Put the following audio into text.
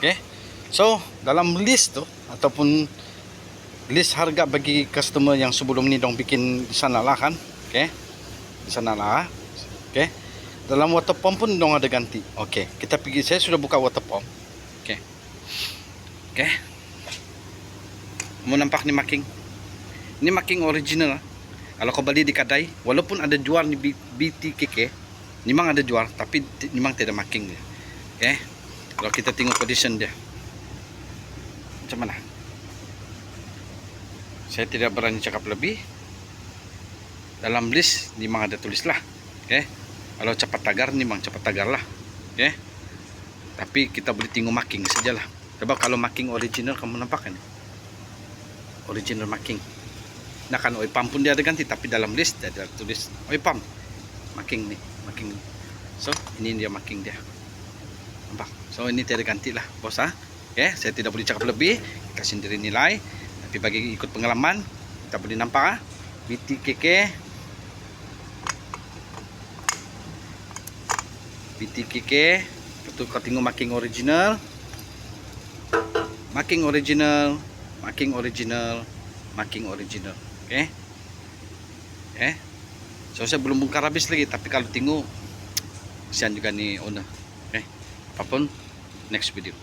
Okay? So, dalam list tu ataupun list harga bagi customer yang sebelum ni dong bikin di sana lah kan. Okay? Di sana lah. Okay? Dalam water pump pun dong ada ganti. Okay, kita pergi, saya sudah buka water pump. Okay. Okay. Mau nampak ni marking. Ini marking original. Kalau kau beli di kedai, walaupun ada jual di BTKK, memang ada jual, tapi memang tidak marking dia. Okay. Kalau kita tengok condition dia, macam mana? Saya tidak berani cakap lebih. Dalam list memang ada tulis lah. Okay. Kalau cepat tagar, memang cepat tagar lah. Okay. Tapi kita boleh tengok marking sajalah. Sebab kalau marking original, kamu nampak kan? Original marking. Nah kan oil pump pun dia ada ganti, tapi dalam list dia ada tulis oil pump marking ni, marking. So ini dia marking dia, nampak? So ini tidak ganti lah bos ah. Okay, saya tidak boleh cakap lebih, kita sendiri nilai. Tapi bagi ikut pengalaman, kita boleh nampak ah, BTKK betul. Kau tengok marking original, marking original, marking original, marking original. Okay. So saya belum bongkar habis lagi, tapi kalau tengok kesian juga nih owner. Okay. Apapun, next video.